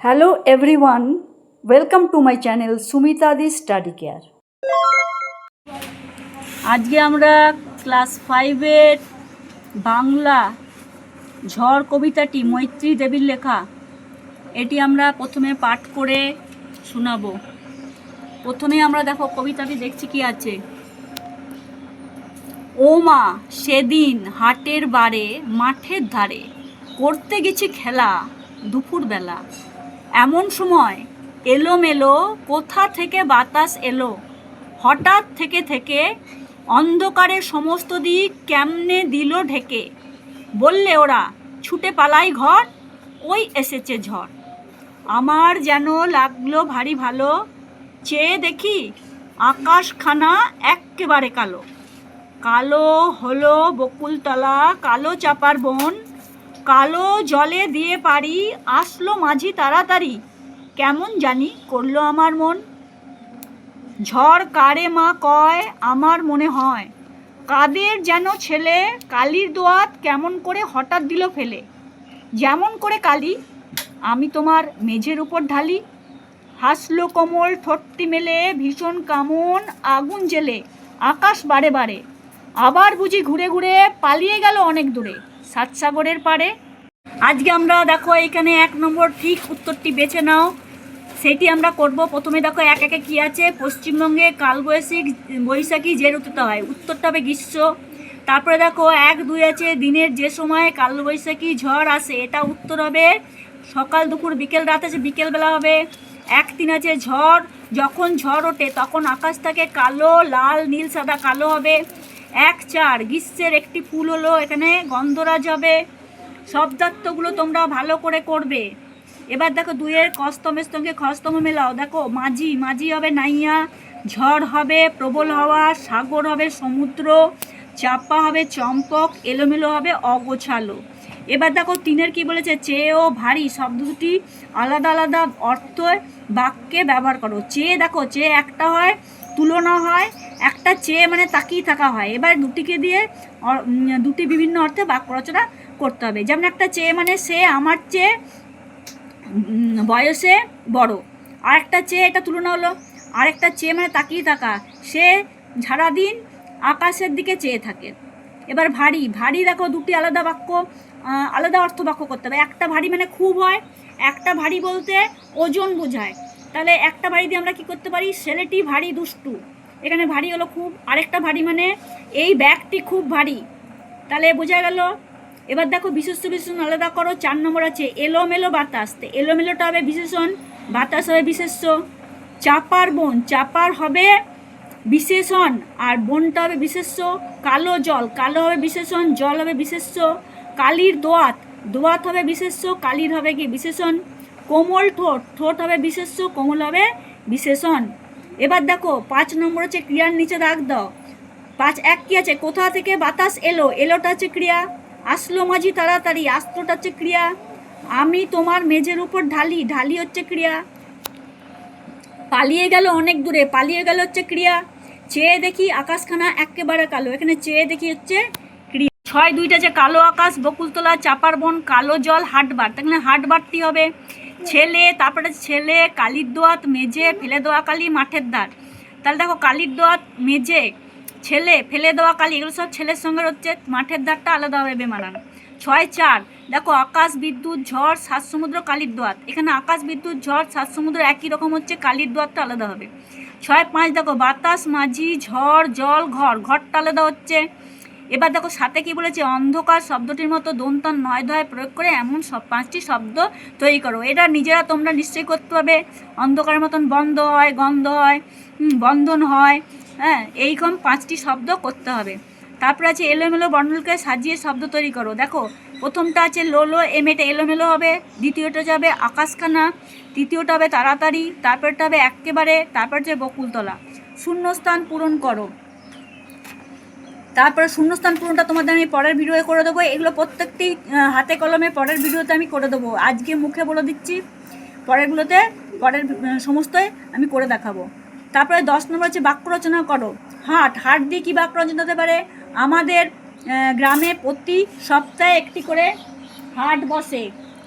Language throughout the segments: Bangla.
Hello everyone, welcome to my channel Sumita the Study Care. আজকে আমরা ক্লাস 5-এর বাংলা ঝড় কবিতাটি মৈত্রী দেবীর লেখা এটি আমরা প্রথমে পাঠ করে শোনাবো। প্রথমে আমরা দেখো কবিতাটি দেখছি কি আছে। ও মা সেদিন হাটের বারে মাঠের ধারে করতে গেছি খেলা দুপুরবেলা, এমন সময় এলোমেলো কোথা থেকে বাতাস এলো, হঠাৎ থেকে অন্ধকারে সমস্ত দিক কেমনে দিল ঢেকে, বললে ওরা ছুটে পালাই ঘর, ওই এসেছে ঝড়। আমার যেন লাগলো ভারী ভালো, চেয়ে দেখি আকাশখানা এক্কেবারে কালো, কালো হলো বকুলতলা, কালো চাপার বন, কালো জলে দিয়ে পারি আসলো মাঝি তাড়াতাড়ি, কেমন জানি করলো আমার মন। ঝড় কারে মা কয় আমার মনে হয়, কাদের যেন ছেলে কালির দোয়াত কেমন করে হঠাৎ দিল ফেলে, যেমন করে কালি আমি তোমার মেঝের উপর ঢালি, হাসলো কোমল ঠোঁটটি মেলে ভীষণ কামন আগুন জেলে, আকাশ বারে বারে আবার বুঝি ঘুরে ঘুরে পালিয়ে গেল অনেক দূরে সাতসাগরের পারে। আজকে আমরা দেখো এখানে 1 নম্বর ঠিক উত্তরটি বেছে নাও, সেটি আমরা করব। প্রথমে দেখো এক একে কী আছে। পশ্চিমবঙ্গে কালবৈশাখী যে ঋতুতে হয়, উত্তরটা হবে গ্রীষ্ম। তারপরে দেখো 1-2 আছে দিনের যে সময় কালবৈশাখী ঝড় আসে, এটা উত্তর হবে সকাল দুপুর বিকেল রাত আছে বিকেলবেলা হবে। 1-3 আছে ঝড়, যখন ঝড় ওঠে তখন আকাশ থাকে কালো, লাল নীল সাদা কালো হবে। 1-4 গ্রীষ্মের একটি ফুল হলো, এখানে গন্ধরাজ হবে। শব্দার্থগুলো তোমরা ভালো করে করবে। এবার দেখো 2-এর কস্তমের সঙ্গে খস্তম মেলাও। দেখো মাঝি হবে নাইয়া, ঝড় হবে প্রবল হাওয়া, সাগর হবে সমুদ্র, চাপা হবে চম্পক, এলোমেলো হবে অগোছালো। এবার দেখো 3-এর কি বলেছে, চেয়ে ও ভারী শব্দ দুটি আলাদা আলাদা অর্থ বাক্যে ব্যবহার করো। চেয়ে দেখো চেয়ে একটা হয় তুলনা হয়, একটা চেয়ে মানে তাকিয়ে থাকা হয়। এবার দুটিকে দিয়ে দুটি বিভিন্ন অর্থে বাক্য রচনা করতে হবে। যেমন একটা চেয়ে মানে সে আমার চেয়ে বয়সে বড়, আরেকটা চেয়ে এটা তুলনা হলো। আরেকটা চেয়ে মানে তাকিয়ে থাকা, সে সারাদিন আকাশের দিকে চেয়ে থাকে। এবার ভারী দেখো দুটি আলাদা বাক্য আলাদা অর্থ বাক্য করতে হবে। একটা ভারী মানে খুব হয়, একটা ভারী বলতে ওজন বোঝায়। তাহলে একটা ভারী দিয়ে আমরা কি করতে পারি, ছেলেটি ভারী দুষ্টু, এখানে ভারী হলো খুব। আরেকটা ভারী মানে এই ব্যাগটি খুব ভারী, তাহলে বোঝা গেল। এবার দেখো বিশেষণ আলাদা করো। 4 নম্বর আছে এলোমেলো বাতাস, এলোমেলোটা হবে বিশেষণ, বাতাস হবে বিশেষ্য। চাপার বন, চাপার হবে বিশেষণ আর বনটা হবে বিশেষ্য। কালো জল, কালো হবে বিশেষণ, জল হবে বিশেষ্য। কালির দোয়াত হবে বিশেষ্য, কালির হবে কি বিশেষণ। কোমল ঠোঁট হবে বিশেষ্য, কোমল হবে বিশেষণ। এবার দেখো 5 নম্বর হচ্ছে ক্রিয়ার নিচে দাগ দাও। 5-1 কি আছে, কোথা থেকে বাতাস এলো, এলোটা হচ্ছে ক্রিয়া। আসলো মাঝি তাড়াতাড়ি, আসলোটা হচ্ছে ক্রিয়া। আমি তোমার মেঝের উপর ঢালি হচ্ছে ক্রিয়া। পালিয়ে গেল অনেক দূরে, পালিয়ে গেল হচ্ছে ক্রিয়া। চেয়ে দেখি আকাশখানা একেবারে কালো, এখানে চেয়ে দেখি হচ্ছে ক্রিয়া। 6-2 যে কালো আকাশ বকুলতলা চাপার বন কালো জল হাটবার, তাহলে হাটবারটি হবে ছেলে। তারপরে ছেলে কালির দোয়াত মেঝে ফেলে দেওয়া কালি মাঠের ধার। তাহলে দেখো কালির দোয়াত মেঝে ছেলে ফেলে দেওয়া কালি এগুলো সব ছেলের সঙ্গে হচ্ছে, মাঠের ধারটা আলাদা হবে বেমানান। 6-4 দেখো আকাশ বিদ্যুৎ ঝড় সাত সমুদ্র কালির দোয়াত, এখানে আকাশ বিদ্যুৎ ঝড় সাত সমুদ্র একই রকম হচ্ছে, কালির দোয়াতটা আলাদা হবে। 6-5 দেখো বাতাস মাঝি ঝড় জল ঘরটা আলাদা হচ্ছে। এবার দেখো সাথে কি বলেছে, অন্ধকার শব্দটির মতো দন্তান নয় ধয় প্রয়োগ করে এমন সব 5টি শব্দ তৈরি করো। এটা নিজেরা তোমরা নিশ্চয়ই করতে পারবে। অন্ধকারের মতন বন্ধ হয়, গন্ধ হয়, বন্ধন হয়, হ্যাঁ, এইরকম 5টি শব্দ করতে হবে। তারপরে আছে এলোমেলো বর্ণলকে সাজিয়ে শব্দ তৈরি করো। দেখো প্রথমটা আছে লোলো এমেটে এলোমেলো হবে, দ্বিতীয়টা যাবে আকাশখানা, তৃতীয়টা হবে তাড়াতাড়ি, তারপরটা হবে একেবারে, তারপর হচ্ছে বকুলতলা। শূন্যস্থান পূরণ করো। তারপরে শূন্যস্থান পূরণটা তোমাদের আমি পরের ভিডিওতে করে দেবো। এগুলো প্রত্যেকটি হাতে কলমে পরের ভিডিওতে আমি করে দেবো, আজকে মুখে বলে দিচ্ছি, পরের সমস্তই আমি করে দেখাবো। তারপরে 10 নম্বর হচ্ছে বাক্য রচনা করো। হাট দিয়ে কী বাক্য রচনা হতে পারে, আমাদের গ্রামে প্রতি সপ্তাহে একটি করে হাট বসে।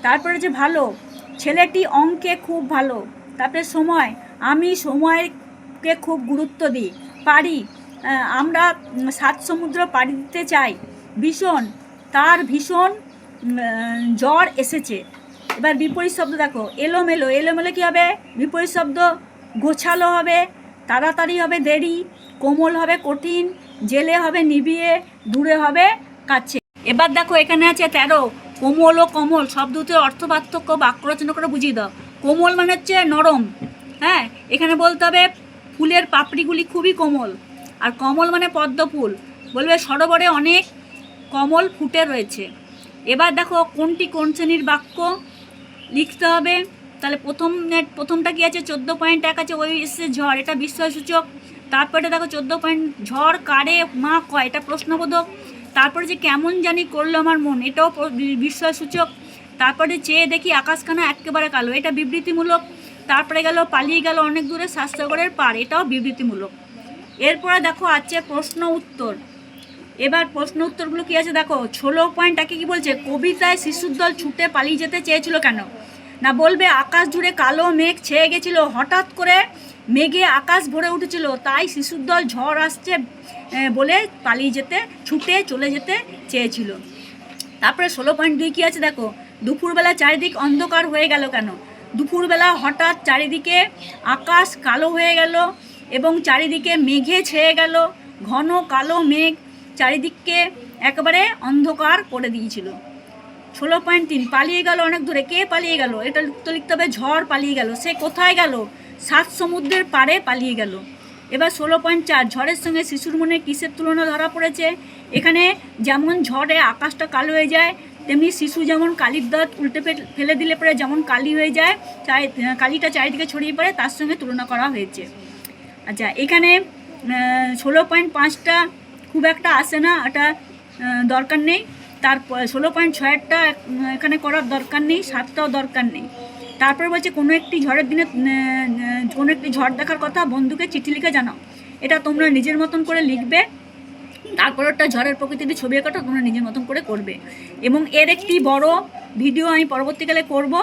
তারপরে হচ্ছে ভালো, ছেলেটি অঙ্কে খুব ভালো। তারপরে সময়, আমি সময়কে খুব গুরুত্ব দিই। পারি, আমরা 7 সমুদ্র পাড়ি দিতে চাই। ভীষণ, তার ভীষণ জ্বর এসেছে। এবার বিপরীত শব্দ দেখো, এলোমেলো, এলোমেলো কী হবে? বিপরীত শব্দ। গোছালো হবে, তাড়াতাড়ি হবে দেরি, কোমল হবে কঠিন, জেলে হবে নিবিয়ে, দূরে হবে কাছে। এবার দেখো এখানে আছে 13, কোমল ও কমল শব্দ দুটোর অর্থ পার্থক্য বাক্য রচনা করে বুঝিয়ে দাও। কোমল মানে হচ্ছে নরম, হ্যাঁ, এখানে বলতে হবে ফুলের পাপড়িগুলি খুবই কোমল। আর কমল মানে পদ্ম ফুল, বলবে সরোবরে অনেক কমল ফুটে রয়েছে। এবার দেখো কোনটি কোন শ্রেণীর বাক্য লিখতে হবে। তাহলে প্রথমটা কি আছে? 14.1 আছে, ওই এসে ঝড়, এটা বিস্ময়সূচক। তারপরে দেখো 14 ঝড় কারে মা কয়, এটা প্রশ্নবোধক। তারপরে যে কেমন জানি করলো আমার মন, এটাও বিস্ময়সূচক। তারপরে চেয়ে দেখি আকাশখানা একেবারে কালো, এটা বিবৃতিমূলক। তারপরে গেল পালিয়ে গেল অনেক দূরে স্বাস্থ্যগরের পার, এটাও বিবৃতিমূলক। এরপরে দেখো আছে প্রশ্ন উত্তর। এবার প্রশ্ন উত্তরগুলো কী আছে দেখো। 16.1 কী বলছে? কবিতায় শিশুর দল ছুটে পালিয়ে যেতে চেয়েছিল কেন? না বলবে আকাশ জুড়ে কালো মেঘ ছেয়ে গেছিল, হঠাৎ করে মেঘে আকাশ ভরে উঠেছিল, তাই শিশুর দল ঝড় আসছে বলে পালিয়ে যেতে, ছুটে চলে যেতে চেয়েছিল। তারপরে 16.2 কী আছে দেখো। দুপুরবেলা চারিদিক অন্ধকার হয়ে গেল কেন? দুপুরবেলা হঠাৎ চারিদিকে আকাশ কালো হয়ে গেল এবং চারিদিকে মেঘে ছেয়ে গেল, ঘন কালো মেঘ চারিদিককে একেবারে অন্ধকার করে দিয়েছিল। 16.3 পালিয়ে গেল অনেক দূরে, কে পালিয়ে গেল? এটা লিখতে হবে ঝড় পালিয়ে গেল। সে কোথায় গেল? 7 সমুদ্রের পাড়ে পালিয়ে গেল। এবার 16.4 ঝড়ের সঙ্গে শিশুর মনে কিসের তুলনা ধরা পড়েছে? এখানে যেমন ঝড়ে আকাশটা কালো হয়ে যায়, তেমনি শিশু যেমন কালির দাঁত উল্টে ফেলে দিলে পরে যেমন কালি হয়ে যায়, কালিটা চারিদিকে ছড়িয়ে পড়ে, তার সঙ্গে তুলনা করা হয়েছে। আচ্ছা, এখানে 16.5টা খুব একটা আসে না, এটা দরকার নেই। তার 16.6টা এখানে করার দরকার নেই, 7টাও দরকার নেই। তারপর বলছে কোনো একটি ঝড়ের দিনে কোনো একটি ঝড় দেখার কথা বন্ধুকে চিঠি লিখে জানাও, এটা তোমরা নিজের মতন করে লিখবে। তারপর একটা ঝড়ের প্রকৃতির ছবি আঁকাটা তোমরা নিজের মতন করে করবে। এবং এর একটি বড় ভিডিও আমি পরবর্তীকালে করব।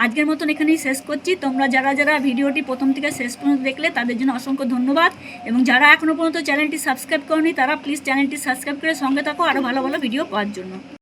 আজকের মতন এখানেই শেষ করছি। তোমরা যারা যারা ভিডিওটি প্রথম থেকে শেষ পর্যন্ত দেখলে তাদের জন্য অসংখ্য ধন্যবাদ। এবং যারা এখনও পর্যন্ত চ্যানেলটি সাবস্ক্রাইব করনি তারা প্লিজ চ্যানেলটি সাবস্ক্রাইব করে সঙ্গে থাকো আরও ভালো ভালো ভিডিও পাওয়ার জন্য।